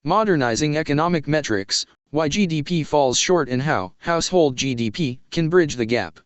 Modernizing economic metrics, why GDP falls short and how household GDP can bridge the gap.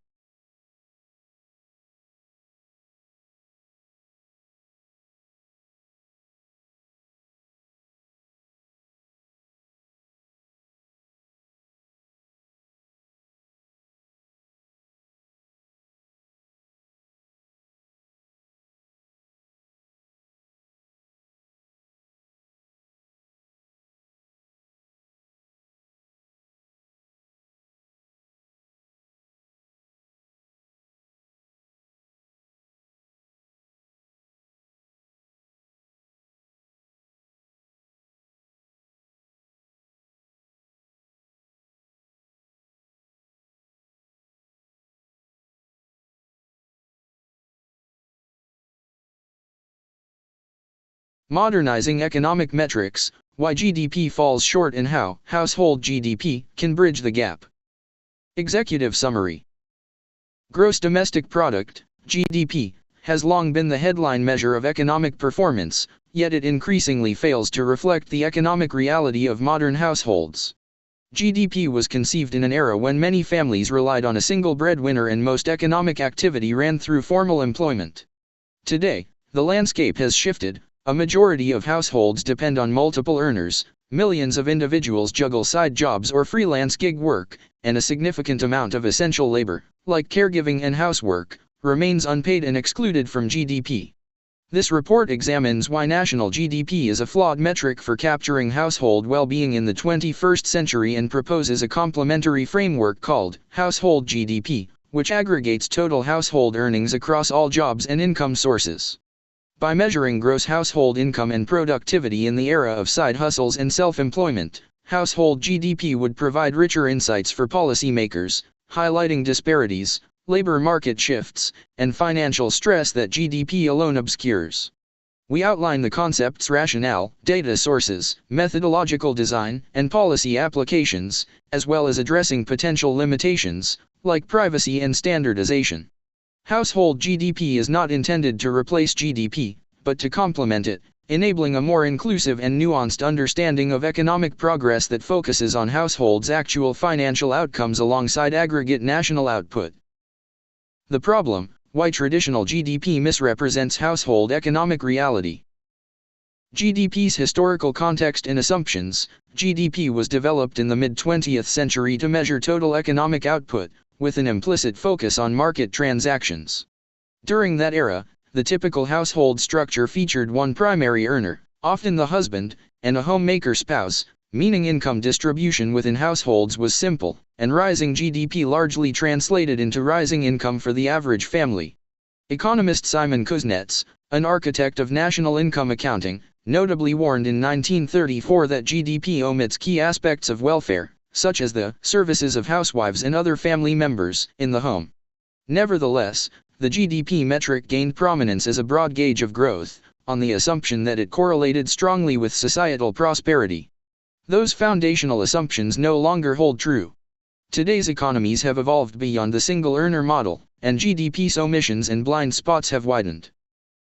Modernizing economic metrics, why GDP falls short and how household GDP can bridge the gap. Executive Summary. Gross Domestic Product, GDP, has long been the headline measure of economic performance, yet it increasingly fails to reflect the economic reality of modern households. GDP was conceived in an era when many families relied on a single breadwinner and most economic activity ran through formal employment. Today, the landscape has shifted. A majority of households depend on multiple earners, millions of individuals juggle side jobs or freelance gig work, and a significant amount of essential labor, like caregiving and housework, remains unpaid and excluded from GDP. This report examines why national GDP is a flawed metric for capturing household well-being in the 21st century and proposes a complementary framework called household GDP, which aggregates total household earnings across all jobs and income sources. By measuring gross household income and productivity in the era of side hustles and self-employment, household GDP would provide richer insights for policymakers, highlighting disparities, labor market shifts, and financial stress that GDP alone obscures. We outline the concept's rationale, data sources, methodological design, and policy applications, as well as addressing potential limitations, like privacy and standardization. Household GDP is not intended to replace GDP, but to complement it, enabling a more inclusive and nuanced understanding of economic progress that focuses on households' actual financial outcomes alongside aggregate national output. The problem: why traditional GDP misrepresents household economic reality. GDP's historical context and assumptions. GDP was developed in the mid-20th century to measure total economic output, with an implicit focus on market transactions. During that era, the typical household structure featured one primary earner, often the husband, and a homemaker spouse, meaning income distribution within households was simple, and rising GDP largely translated into rising income for the average family. Economist Simon Kuznets, an architect of national income accounting, notably warned in 1934 that GDP omits key aspects of welfare, such as the services of housewives and other family members in the home. Nevertheless, the GDP metric gained prominence as a broad gauge of growth, on the assumption that it correlated strongly with societal prosperity. Those foundational assumptions no longer hold true. Today's economies have evolved beyond the single earner model, and GDP's omissions and blind spots have widened.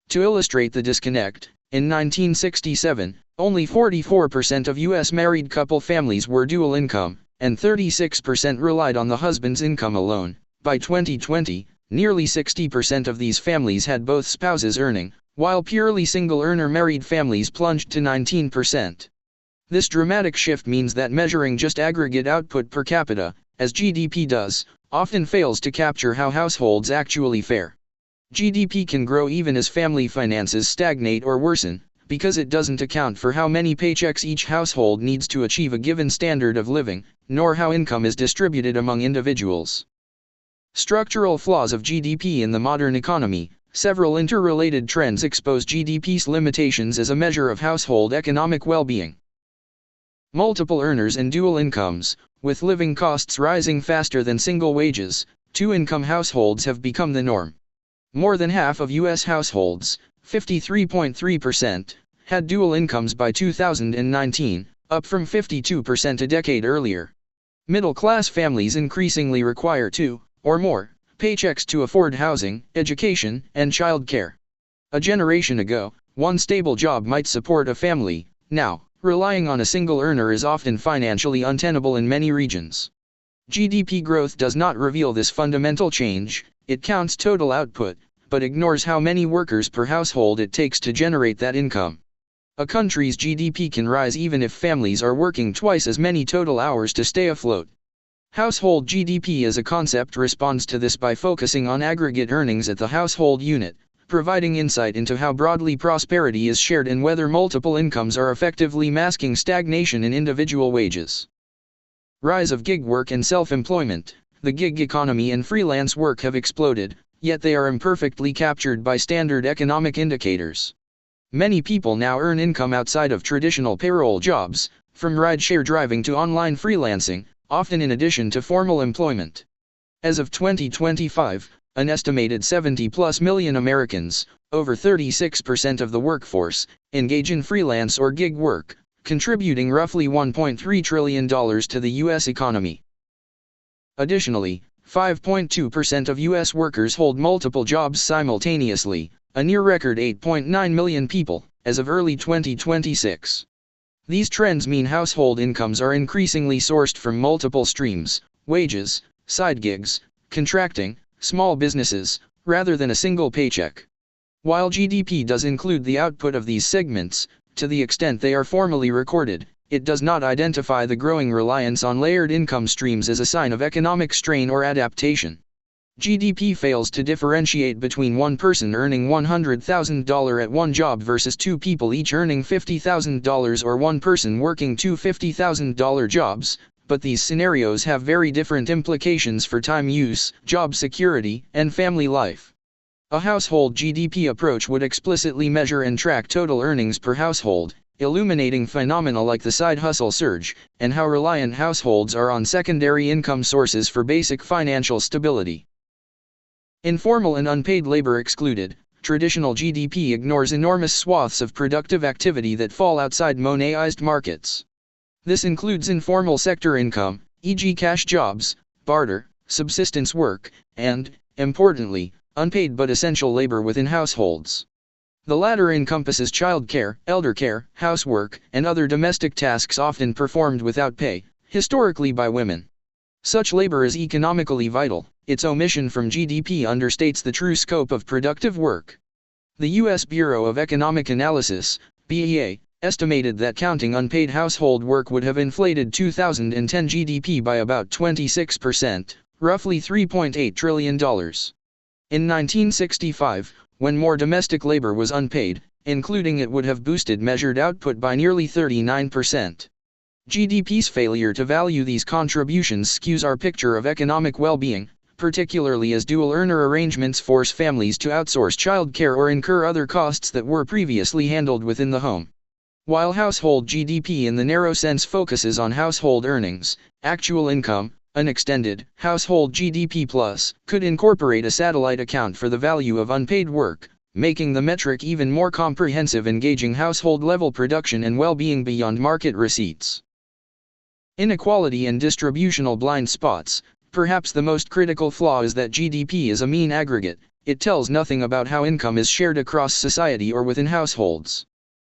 To illustrate the disconnect, in 1967, only 44% of U.S. married couple families were dual income, and 36% relied on the husband's income alone. By 2020, nearly 60% of these families had both spouses earning, while purely single-earner married families plunged to 19%. This dramatic shift means that measuring just aggregate output per capita, as GDP does, often fails to capture how households actually fare. GDP can grow even as family finances stagnate or worsen, because it doesn't account for how many paychecks each household needs to achieve a given standard of living, nor how income is distributed among individuals. Structural flaws of GDP in the modern economy. Several interrelated trends expose GDP's limitations as a measure of household economic well-being. Multiple earners and dual incomes. With living costs rising faster than single wages, two-income households have become the norm. More than half of U.S. households, 53.3%, had dual incomes by 2019, up from 52% a decade earlier. Middle-class families increasingly require two, or more, paychecks to afford housing, education, and childcare. A generation ago, one stable job might support a family. Now, relying on a single earner is often financially untenable in many regions. GDP growth does not reveal this fundamental change. It counts total output, but ignores how many workers per household it takes to generate that income. A country's GDP can rise even if families are working twice as many total hours to stay afloat. Household GDP as a concept responds to this by focusing on aggregate earnings at the household unit, providing insight into how broadly prosperity is shared and whether multiple incomes are effectively masking stagnation in individual wages. Rise of gig work and self-employment. The gig economy and freelance work have exploded, yet they are imperfectly captured by standard economic indicators. Many people now earn income outside of traditional payroll jobs, from rideshare driving to online freelancing, often in addition to formal employment. As of 2025, an estimated 70+ million Americans, over 36% of the workforce, engage in freelance or gig work, contributing roughly $1.3 trillion to the U.S. economy. Additionally, 5.2% of U.S. workers hold multiple jobs simultaneously, a near-record 8.9 million people, as of early 2026. These trends mean household incomes are increasingly sourced from multiple streams: wages, side gigs, contracting, small businesses, rather than a single paycheck. While GDP does include the output of these segments, to the extent they are formally recorded, it does not identify the growing reliance on layered income streams as a sign of economic strain or adaptation. GDP fails to differentiate between one person earning $100,000 at one job versus two people each earning $50,000 or one person working two $50,000 jobs, but these scenarios have very different implications for time use, job security, and family life. A household GDP approach would explicitly measure and track total earnings per household, illuminating phenomena like the side hustle surge, and how reliant households are on secondary income sources for basic financial stability. Informal and unpaid labor excluded. Traditional GDP ignores enormous swaths of productive activity that fall outside monetized markets. This includes informal sector income, e.g. cash jobs, barter, subsistence work, and, importantly, unpaid but essential labor within households. The latter encompasses childcare, elder care, housework, and other domestic tasks often performed without pay, historically by women. Such labor is economically vital. Its omission from GDP understates the true scope of productive work. The U.S. Bureau of Economic Analysis, BEA, estimated that counting unpaid household work would have inflated 2010 GDP by about 26%, roughly $3.8 trillion. In 1965, when more domestic labor was unpaid, including it would have boosted measured output by nearly 39%. GDP's failure to value these contributions skews our picture of economic well-being, particularly as dual-earner arrangements force families to outsource childcare or incur other costs that were previously handled within the home. While household GDP in the narrow sense focuses on household earnings, actual income, an extended household GDP plus, could incorporate a satellite account for the value of unpaid work, making the metric even more comprehensive, engaging household-level production and well-being beyond market receipts. Inequality and distributional blind spots. Perhaps the most critical flaw is that GDP is a mean aggregate. It tells nothing about how income is shared across society or within households.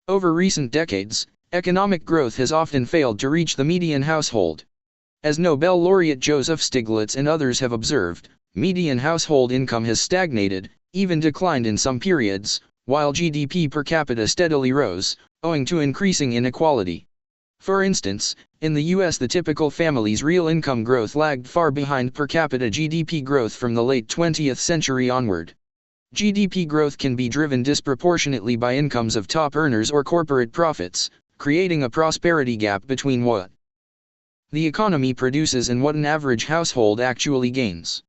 Over recent decades, economic growth has often failed to reach the median household. As Nobel laureate Joseph Stiglitz and others have observed, median household income has stagnated, even declined in some periods, while GDP per capita steadily rose, owing to increasing inequality. For instance, in the U.S. the typical family's real income growth lagged far behind per capita GDP growth from the late 20th century onward. GDP growth can be driven disproportionately by incomes of top earners or corporate profits, creating a prosperity gap between what the economy produces and what an average household actually gains.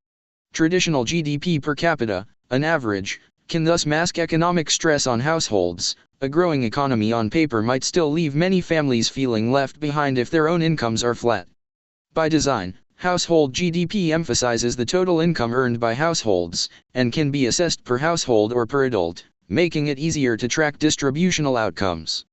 Traditional GDP per capita, an average, can thus mask economic stress on households. A growing economy on paper might still leave many families feeling left behind if their own incomes are flat. By design, household GDP emphasizes the total income earned by households, and can be assessed per household or per adult, making it easier to track distributional outcomes.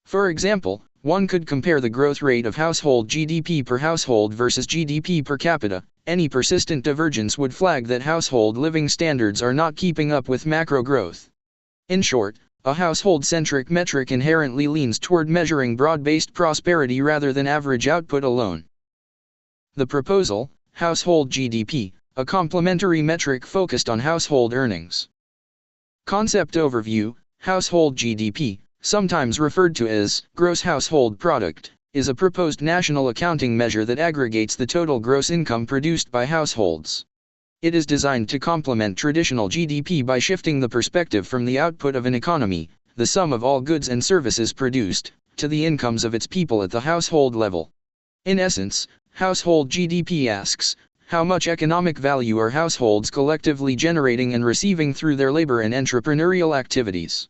For example, one could compare the growth rate of household GDP per household versus GDP per capita. Any persistent divergence would flag that household living standards are not keeping up with macro growth. In short, A household-centric metric inherently leans toward measuring broad-based prosperity rather than average output alone. The proposal, household GDP, a complementary metric focused on household earnings. Concept overview: household GDP, sometimes referred to as gross household product, is a proposed national accounting measure that aggregates the total gross income produced by households. It is designed to complement traditional GDP by shifting the perspective from the output of an economy, the sum of all goods and services produced, to the incomes of its people at the household level. In essence, household GDP asks, how much economic value are households collectively generating and receiving through their labor and entrepreneurial activities?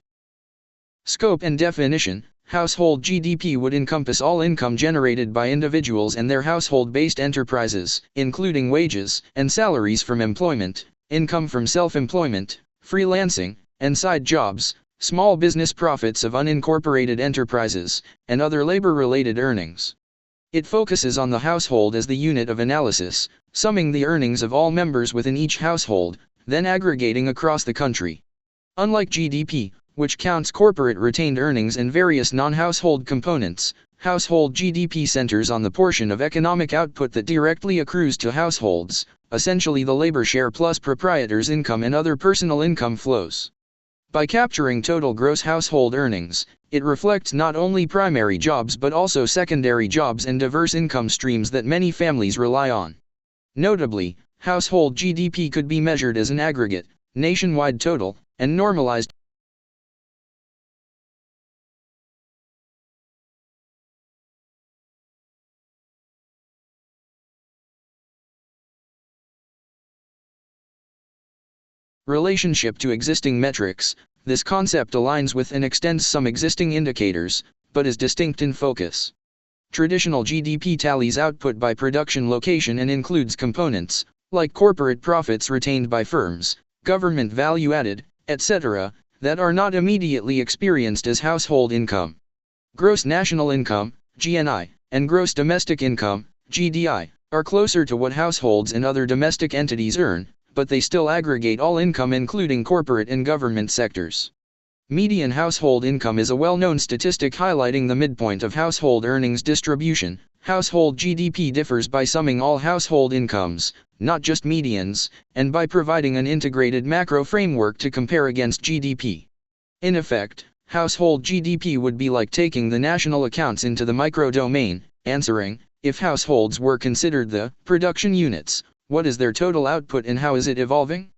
Scope and definition: household GDP would encompass all income generated by individuals and their household-based enterprises, including wages and salaries from employment, income from self-employment, freelancing, and side jobs, small business profits of unincorporated enterprises, and other labor-related earnings. It focuses on the household as the unit of analysis, summing the earnings of all members within each household, then aggregating across the country. Unlike GDP, which counts corporate retained earnings and various non-household components, household GDP centers on the portion of economic output that directly accrues to households, essentially the labor share plus proprietors' income and other personal income flows. By capturing total gross household earnings, it reflects not only primary jobs but also secondary jobs and diverse income streams that many families rely on. Notably, household GDP could be measured as an aggregate, nationwide total, and normalized. Relationship to existing metrics: this concept aligns with and extends some existing indicators, but is distinct in focus. Traditional GDP tallies output by production location and includes components, like corporate profits retained by firms, government value added, etc., that are not immediately experienced as household income. Gross national income, GNI, and gross domestic income, GDI, are closer to what households and other domestic entities earn, but they still aggregate all income including corporate and government sectors. Median household income is a well-known statistic highlighting the midpoint of household earnings distribution. Household GDP differs by summing all household incomes, not just medians, and by providing an integrated macro framework to compare against GDP. In effect, household GDP would be like taking the national accounts into the micro-domain, answering, if households were considered the production units, what is their total output and how is it evolving?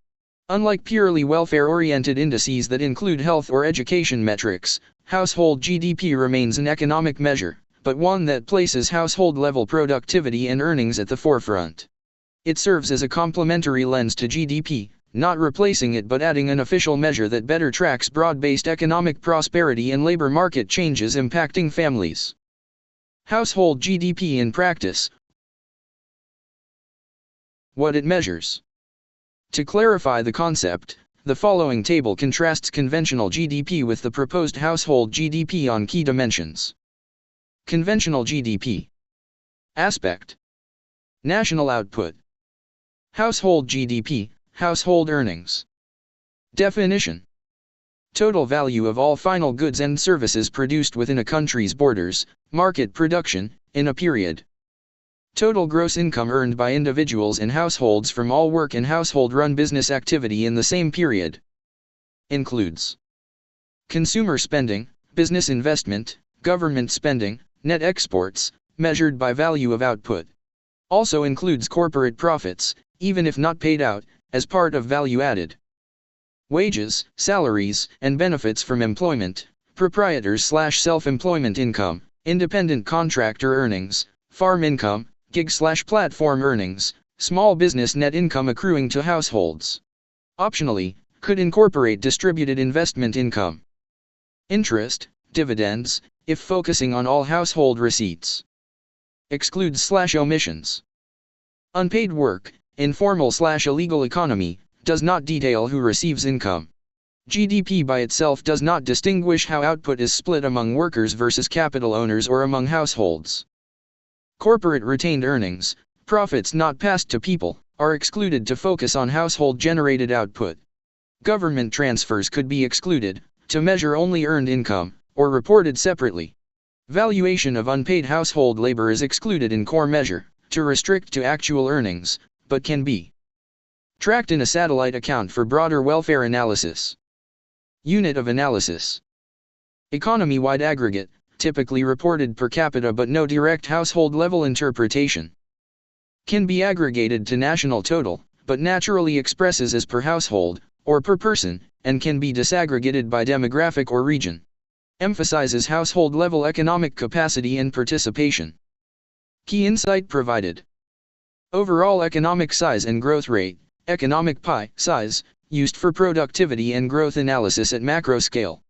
Unlike purely welfare-oriented indices that include health or education metrics, household GDP remains an economic measure, but one that places household-level productivity and earnings at the forefront. It serves as a complementary lens to GDP, not replacing it but adding an official measure that better tracks broad-based economic prosperity and labor market changes impacting families. Household GDP in practice. What it measures. To clarify the concept, the following table contrasts conventional GDP with the proposed household GDP on key dimensions. Conventional GDP. Aspect. National output. Household GDP, household earnings. Definition. Total value of all final goods and services produced within a country's borders, market production, in a period. Total gross income earned by individuals and households from all work and household-run business activity in the same period. Includes consumer spending, business investment, government spending, net exports, measured by value of output. Also includes corporate profits, even if not paid out, as part of value added. Wages, salaries, and benefits from employment, proprietors/self-employment income, independent contractor earnings, farm income, gig/platform earnings, small business net income accruing to households. Optionally, could incorporate distributed investment income. Interest, dividends, if focusing on all household receipts. Excludes/omissions. Unpaid work, informal/illegal economy, does not detail who receives income. GDP by itself does not distinguish how output is split among workers versus capital owners or among households. Corporate retained earnings, profits not passed to people, are excluded to focus on household-generated output. Government transfers could be excluded, to measure only earned income, or reported separately. Valuation of unpaid household labor is excluded in core measure, to restrict to actual earnings, but can be tracked in a satellite account for broader welfare analysis. Unit of analysis. Economy-wide aggregate, typically reported per capita but no direct household-level interpretation. Can be aggregated to national total, but naturally expresses as per household, or per person, and can be disaggregated by demographic or region. Emphasizes household-level economic capacity and participation. Key insight provided. Overall economic size and growth rate, economic pie size, used for productivity and growth analysis at macro scale.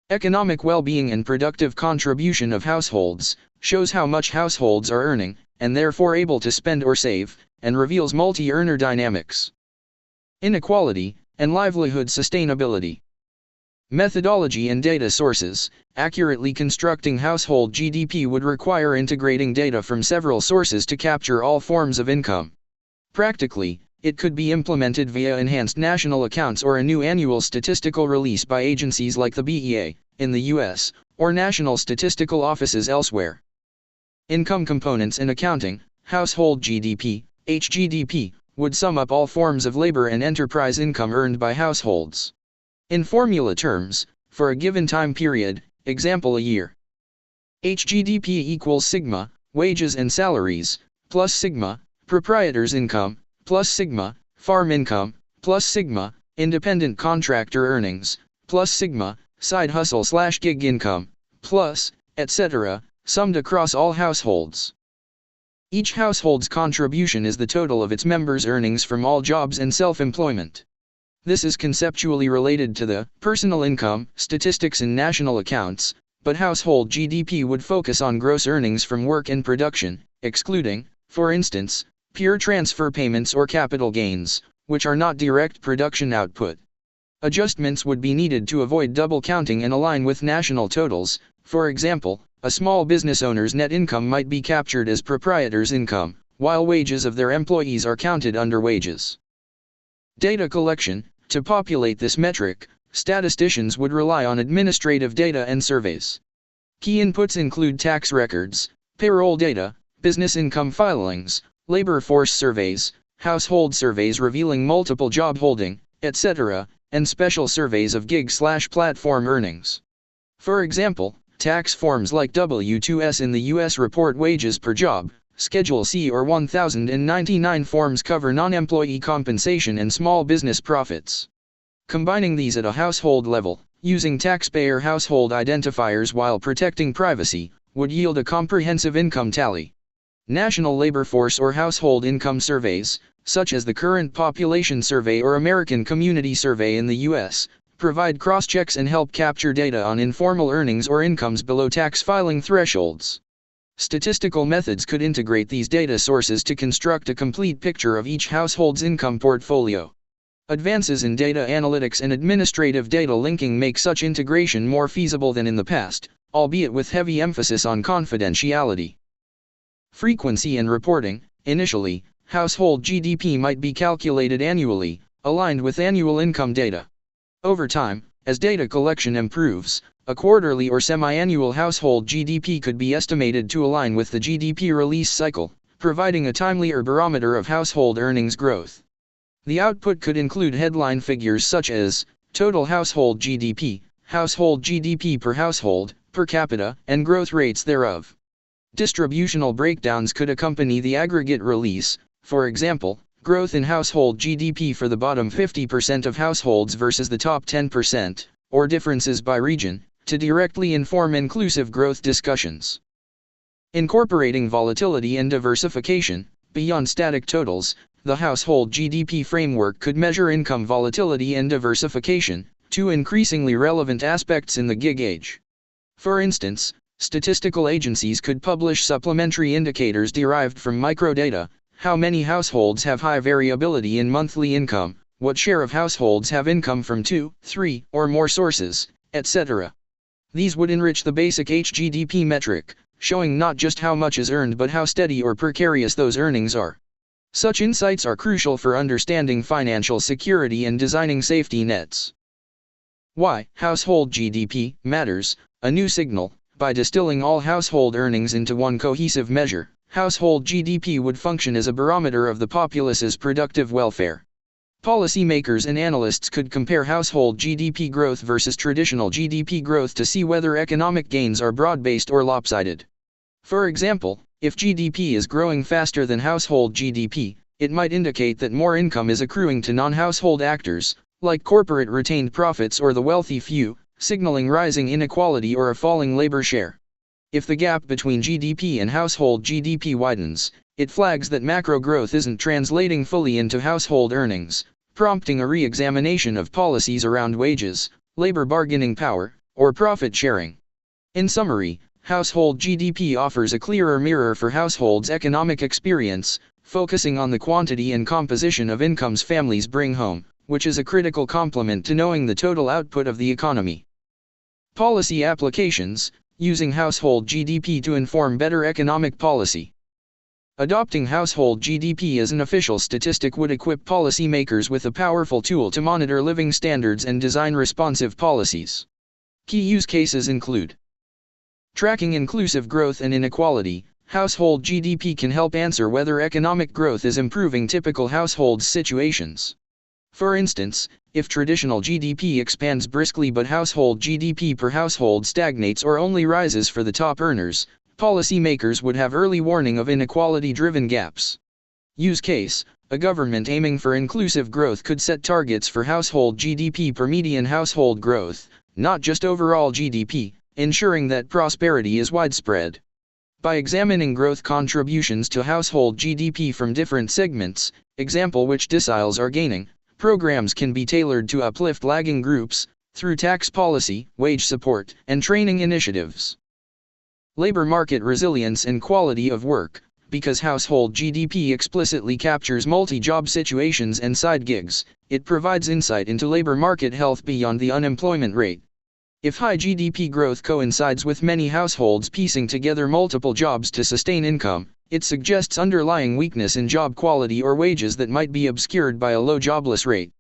Economic well-being and productive contribution of households, shows how much households are earning, and therefore able to spend or save, and reveals multi-earner dynamics. Inequality, and livelihood sustainability. Methodology and data sources. Accurately constructing household GDP would require integrating data from several sources to capture all forms of income. Practically, it could be implemented via enhanced national accounts or a new annual statistical release by agencies like the BEA, in the US, or national statistical offices elsewhere. Income components in accounting. Household GDP, HGDP, would sum up all forms of labor and enterprise income earned by households. In formula terms, for a given time period, example a year. HGDP equals sigma, wages and salaries, plus sigma, proprietor's income, plus sigma, farm income, plus sigma, independent contractor earnings, plus sigma, side hustle/gig income, plus, etc., summed across all households. Each household's contribution is the total of its members' earnings from all jobs and self-employment. This is conceptually related to the personal income statistics in national accounts, but household GDP would focus on gross earnings from work and production, excluding, for instance, pure transfer payments or capital gains, which are not direct production output. Adjustments would be needed to avoid double counting and align with national totals. For example, a small business owner's net income might be captured as proprietor's income, while wages of their employees are counted under wages. Data collection. To populate this metric, statisticians would rely on administrative data and surveys. Key inputs include tax records, payroll data, business income filings, labor force surveys, household surveys revealing multiple job holding, etc., and special surveys of gig/platform earnings. For example, tax forms like W-2S in the U.S. report wages per job. Schedule C or 1099 forms cover non-employee compensation and small business profits. Combining these at a household level, using taxpayer household identifiers while protecting privacy, would yield a comprehensive income tally. National labor force or household income surveys, such as the Current Population Survey or American Community Survey in the U.S., provide cross-checks and help capture data on informal earnings or incomes below tax filing thresholds. Statistical methods could integrate these data sources to construct a complete picture of each household's income portfolio. Advances in data analytics and administrative data linking make such integration more feasible than in the past, albeit with heavy emphasis on confidentiality. Frequency and reporting. Initially, household GDP might be calculated annually, aligned with annual income data. Over time, as data collection improves, a quarterly or semi-annual household GDP could be estimated to align with the GDP release cycle, providing a timelier barometer of household earnings growth. The output could include headline figures such as total household GDP per household, per capita, and growth rates thereof. Distributional breakdowns could accompany the aggregate release, for example, growth in household GDP for the bottom 50% of households versus the top 10%, or differences by region, to directly inform inclusive growth discussions. Incorporating volatility and diversification. Beyond static totals, the household GDP framework could measure income volatility and diversification, two increasingly relevant aspects in the gig age. For instance, statistical agencies could publish supplementary indicators derived from microdata: how many households have high variability in monthly income, what share of households have income from 2, 3, or more sources, etc. These would enrich the basic HGDP metric, showing not just how much is earned but how steady or precarious those earnings are. Such insights are crucial for understanding financial security and designing safety nets. Why household GDP matters. A new signal. By distilling all household earnings into one cohesive measure, household GDP would function as a barometer of the populace's productive welfare. Policymakers and analysts could compare household GDP growth versus traditional GDP growth to see whether economic gains are broad-based or lopsided. For example, if GDP is growing faster than household GDP, it might indicate that more income is accruing to non-household actors, like corporate retained profits or the wealthy few, signaling rising inequality or a falling labor share. If the gap between GDP and household GDP widens, it flags that macro growth isn't translating fully into household earnings, prompting a re-examination of policies around wages, labor bargaining power, or profit sharing. In summary, household GDP offers a clearer mirror for households' economic experience, focusing on the quantity and composition of incomes families bring home, which is a critical complement to knowing the total output of the economy. Policy applications, using household GDP to inform better economic policy. Adopting household GDP as an official statistic would equip policymakers with a powerful tool to monitor living standards and design responsive policies. Key use cases include tracking inclusive growth and inequality. Household GDP can help answer whether economic growth is improving typical households' situations. For instance, if traditional GDP expands briskly but household GDP per household stagnates or only rises for the top earners, policymakers would have early warning of inequality-driven gaps. Use case: a government aiming for inclusive growth could set targets for household GDP per median household growth, not just overall GDP, ensuring that prosperity is widespread. By examining growth contributions to household GDP from different segments, example which deciles are gaining, programs can be tailored to uplift lagging groups, through tax policy, wage support, and training initiatives. Labor market resilience and quality of work. Because household GDP explicitly captures multi-job situations and side gigs, it provides insight into labor market health beyond the unemployment rate. If high GDP growth coincides with many households piecing together multiple jobs to sustain income, it suggests underlying weakness in job quality or wages that might be obscured by a low jobless rate.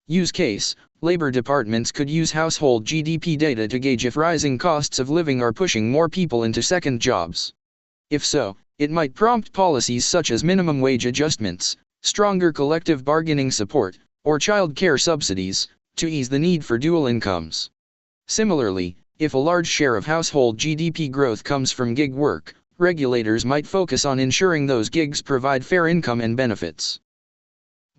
Use case: labor departments could use household GDP data to gauge if rising costs of living are pushing more people into second jobs. If so, it might prompt policies such as minimum wage adjustments, stronger collective bargaining support, or child care subsidies, to ease the need for dual incomes. Similarly, if a large share of household GDP growth comes from gig work, regulators might focus on ensuring those gigs provide fair income and benefits.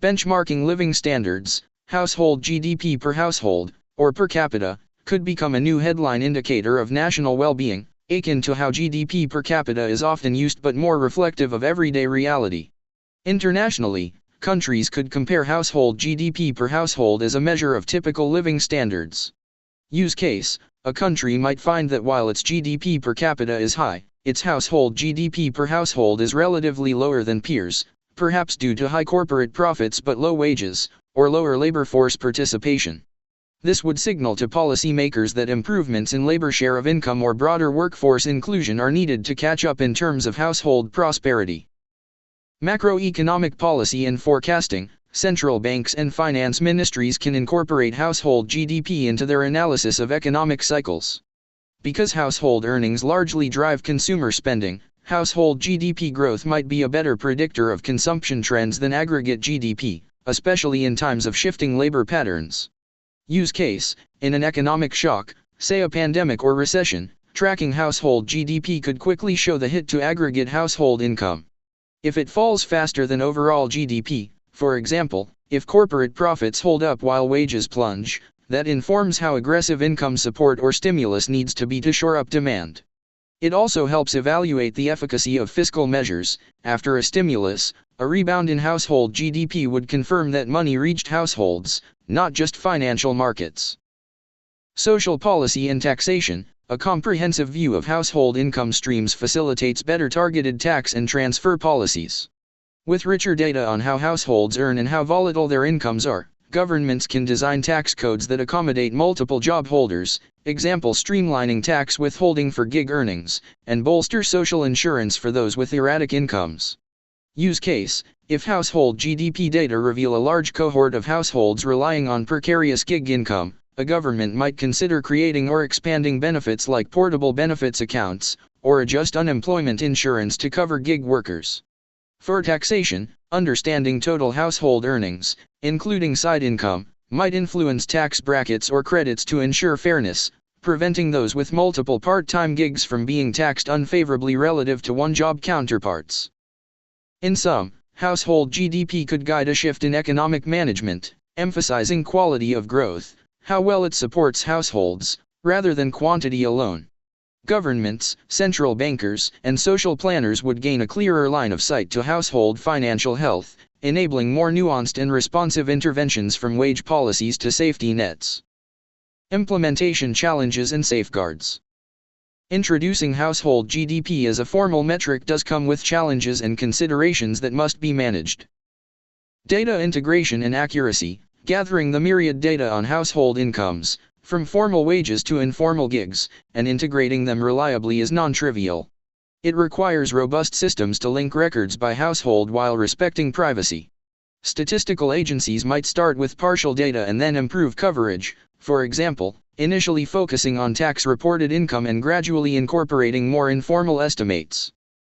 Benchmarking living standards: household GDP per household, or per capita, could become a new headline indicator of national well-being, akin to how GDP per capita is often used but more reflective of everyday reality. Internationally, countries could compare household GDP per household as a measure of typical living standards. Use case: a country might find that while its GDP per capita is high, its household GDP per household is relatively lower than peers, perhaps due to high corporate profits but low wages, or lower labor force participation. This would signal to policymakers that improvements in labor share of income or broader workforce inclusion are needed to catch up in terms of household prosperity. Macroeconomic policy and forecasting: central banks and finance ministries can incorporate household GDP into their analysis of economic cycles. Because household earnings largely drive consumer spending, household GDP growth might be a better predictor of consumption trends than aggregate GDP, especially in times of shifting labor patterns. Use case: in an economic shock, say a pandemic or recession, tracking household GDP could quickly show the hit to aggregate household income. If it falls faster than overall GDP, for example, if corporate profits hold up while wages plunge, that informs how aggressive income support or stimulus needs to be to shore up demand. It also helps evaluate the efficacy of fiscal measures. After a stimulus, a rebound in household GDP would confirm that money reached households, not just financial markets. Social policy and taxation: a comprehensive view of household income streams facilitates better targeted tax and transfer policies. With richer data on how households earn and how volatile their incomes are, governments can design tax codes that accommodate multiple job holders, example streamlining tax withholding for gig earnings, and bolster social insurance for those with erratic incomes. Use case: if household GDP data reveal a large cohort of households relying on precarious gig income, a government might consider creating or expanding benefits like portable benefits accounts, or adjust unemployment insurance to cover gig workers. For taxation, understanding total household earnings, including side income, might influence tax brackets or credits to ensure fairness, preventing those with multiple part-time gigs from being taxed unfavorably relative to one-job counterparts. In sum, household GDP could guide a shift in economic management, emphasizing quality of growth, how well it supports households, rather than quantity alone. Governments, central bankers, and social planners would gain a clearer line of sight to household financial health, enabling more nuanced and responsive interventions from wage policies to safety nets. Implementation challenges and safeguards. Introducing household GDP as a formal metric does come with challenges and considerations that must be managed. Data integration and accuracy: gathering the myriad data on household incomes, from formal wages to informal gigs, and integrating them reliably is non-trivial. It requires robust systems to link records by household while respecting privacy. Statistical agencies might start with partial data and then improve coverage, for example, initially focusing on tax-reported income and gradually incorporating more informal estimates.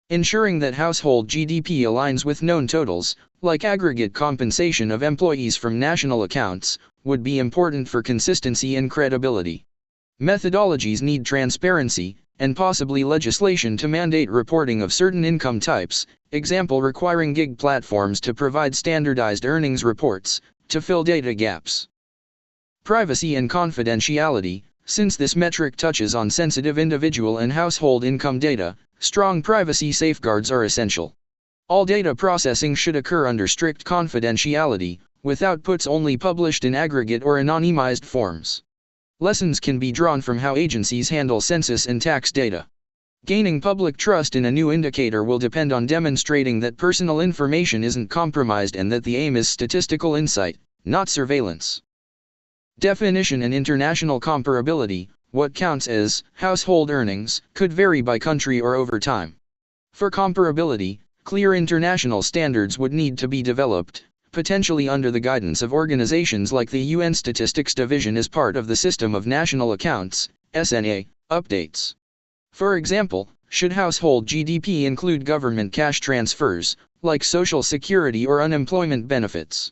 Ensuring that household GDP aligns with known totals, like aggregate compensation of employees from national accounts, would be important for consistency and credibility. Methodologies need transparency, and possibly legislation to mandate reporting of certain income types, example requiring gig platforms to provide standardized earnings reports, to fill data gaps. Privacy and confidentiality: since this metric touches on sensitive individual and household income data, strong privacy safeguards are essential. All data processing should occur under strict confidentiality, with outputs only published in aggregate or anonymized forms. Lessons can be drawn from how agencies handle census and tax data. Gaining public trust in a new indicator will depend on demonstrating that personal information isn't compromised and that the aim is statistical insight, not surveillance. Definition and international comparability: what counts as household earnings could vary by country or over time. For comparability, clear international standards would need to be developed, potentially under the guidance of organizations like the UN Statistics Division as part of the System of National Accounts, SNA, updates. For example, should household GDP include government cash transfers, like Social Security or unemployment benefits?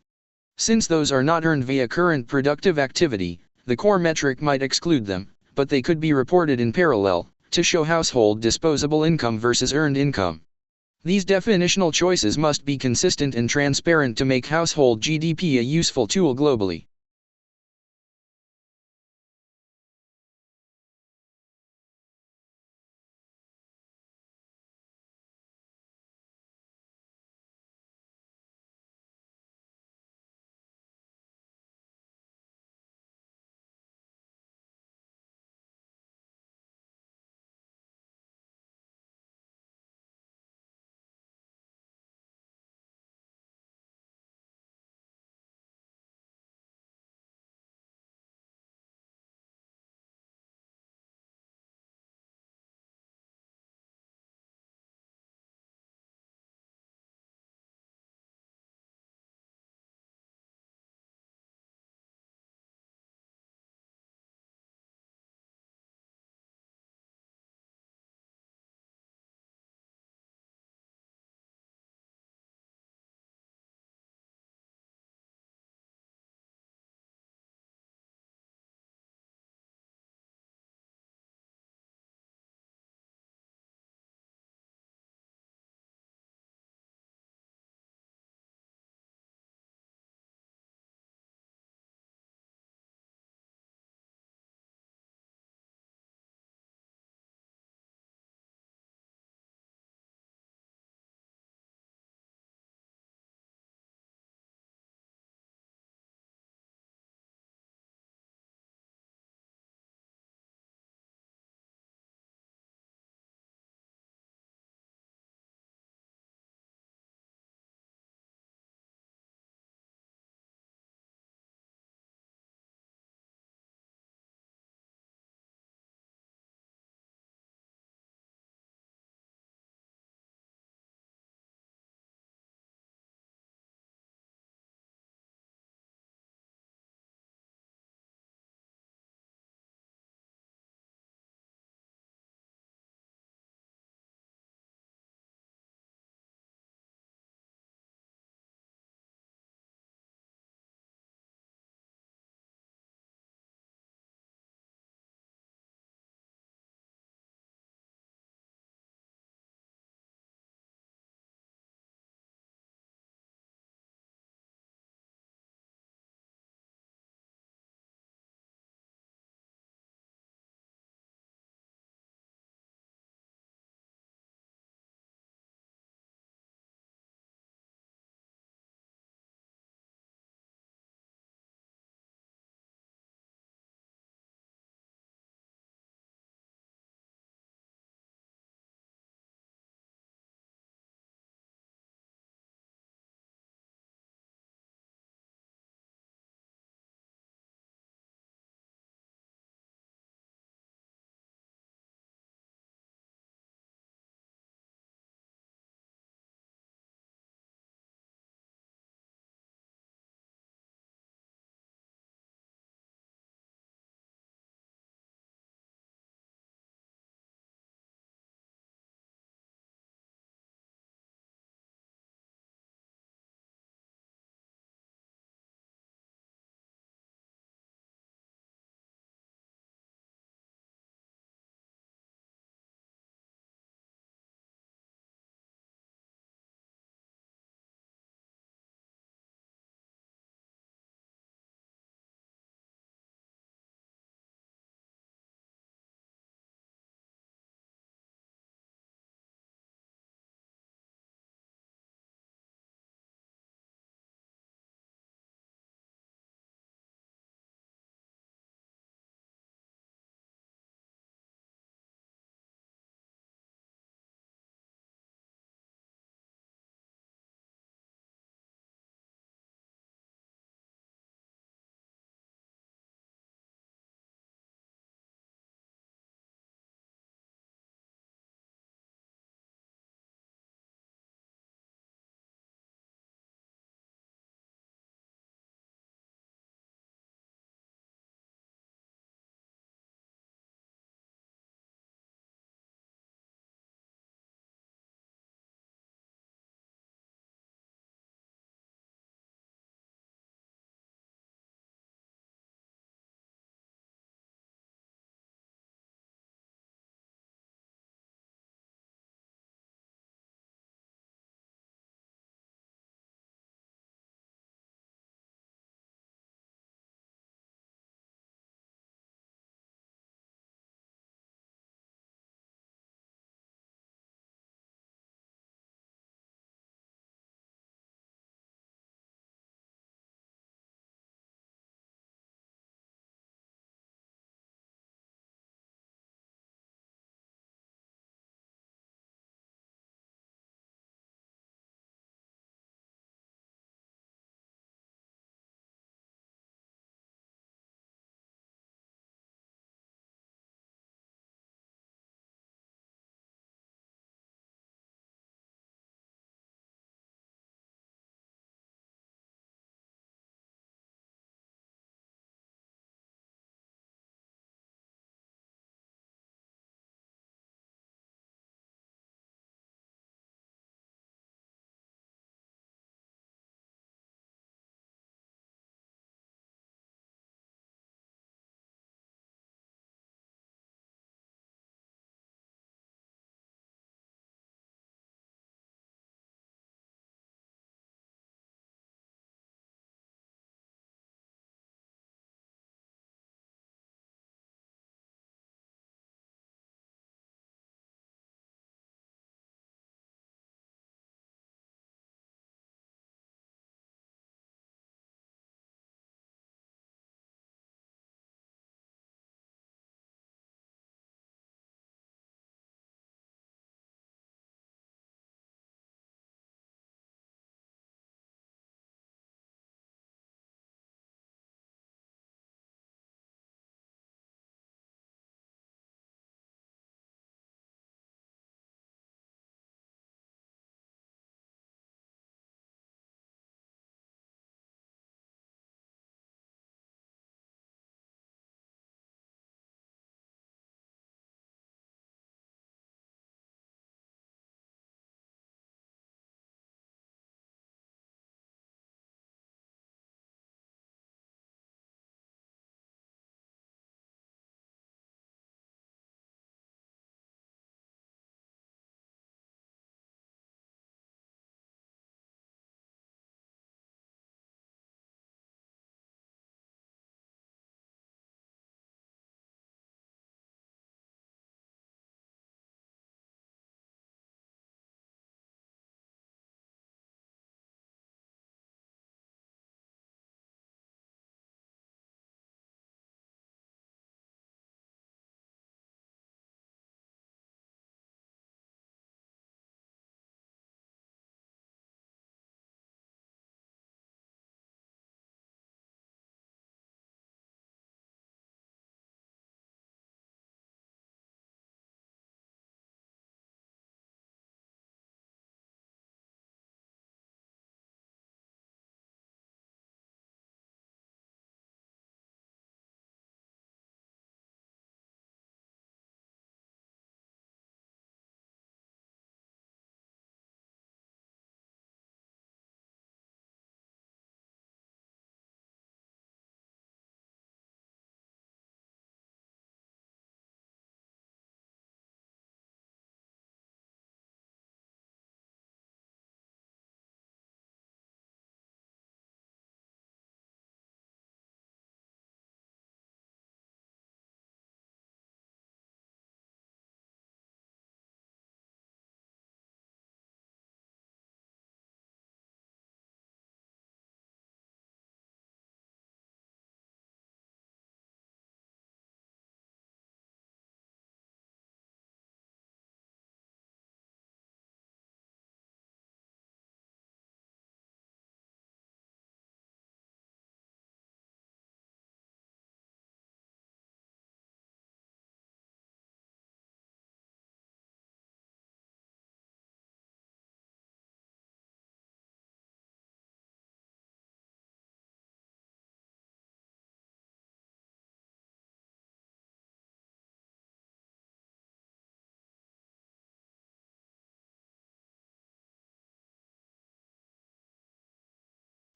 Since those are not earned via current productive activity, the core metric might exclude them, but they could be reported in parallel, to show household disposable income versus earned income. These definitional choices must be consistent and transparent to make household GDP a useful tool globally.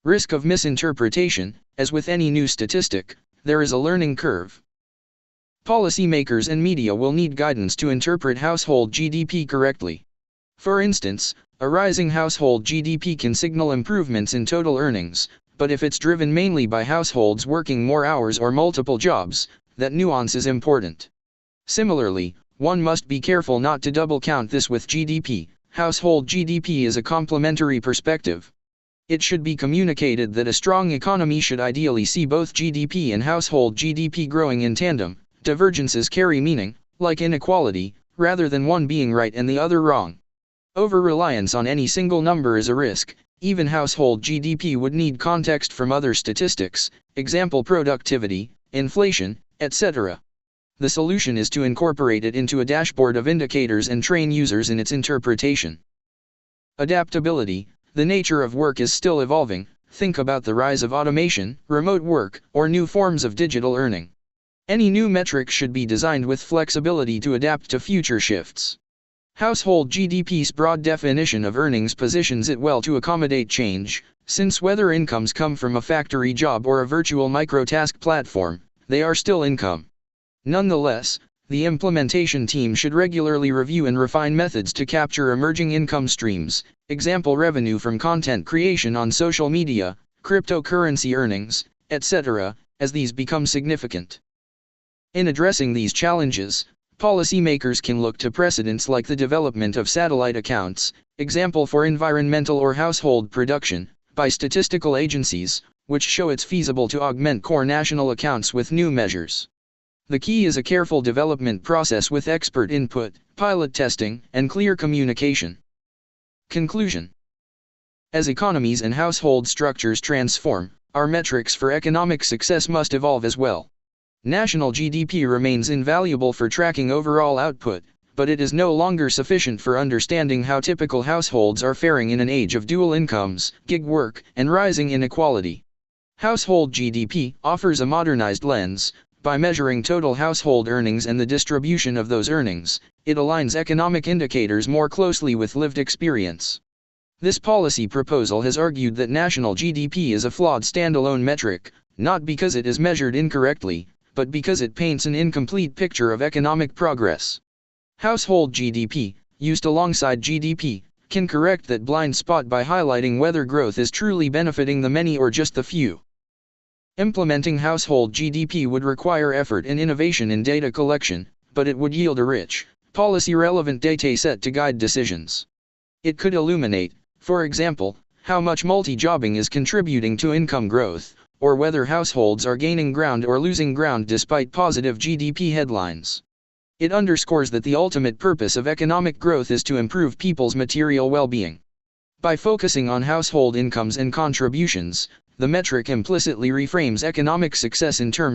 Risk of misinterpretation: as with any new statistic, there is a learning curve. Policymakers and media will need guidance to interpret household GDP correctly. For instance, a rising household GDP can signal improvements in total earnings, but if it's driven mainly by households working more hours or multiple jobs, that nuance is important. Similarly, one must be careful not to double count this with GDP. Household GDP is a complementary perspective. It should be communicated that a strong economy should ideally see both GDP and household GDP growing in tandem. Divergences carry meaning, like inequality, rather than one being right and the other wrong. Over-reliance on any single number is a risk. Even household GDP would need context from other statistics, example productivity, inflation, etc. The solution is to incorporate it into a dashboard of indicators and train users in its interpretation. Adaptability: the nature of work is still evolving. Think about the rise of automation, remote work, or new forms of digital earning. Any new metric should be designed with flexibility to adapt to future shifts. Household GDP's broad definition of earnings positions it well to accommodate change, since whether incomes come from a factory job or a virtual microtask platform, they are still income. Nonetheless, the implementation team should regularly review and refine methods to capture emerging income streams, example revenue from content creation on social media, cryptocurrency earnings, etc., as these become significant. In addressing these challenges, policymakers can look to precedents like the development of satellite accounts, example for environmental or household production, by statistical agencies, which show it's feasible to augment core national accounts with new measures. The key is a careful development process with expert input, pilot testing, and clear communication. Conclusion: as economies and household structures transform, our metrics for economic success must evolve as well. National GDP remains invaluable for tracking overall output, but it is no longer sufficient for understanding how typical households are faring in an age of dual incomes, gig work, and rising inequality. Household GDP offers a modernized lens. By measuring total household earnings and the distribution of those earnings, it aligns economic indicators more closely with lived experience. This policy proposal has argued that national GDP is a flawed standalone metric, not because it is measured incorrectly, but because it paints an incomplete picture of economic progress. Household GDP, used alongside GDP, can correct that blind spot by highlighting whether growth is truly benefiting the many or just the few. Implementing household GDP would require effort and innovation in data collection, but it would yield a rich, policy-relevant dataset to guide decisions. It could illuminate, for example, how much multi-jobbing is contributing to income growth, or whether households are gaining ground or losing ground despite positive GDP headlines. It underscores that the ultimate purpose of economic growth is to improve people's material well-being. By focusing on household incomes and contributions, the metric implicitly reframes economic success in terms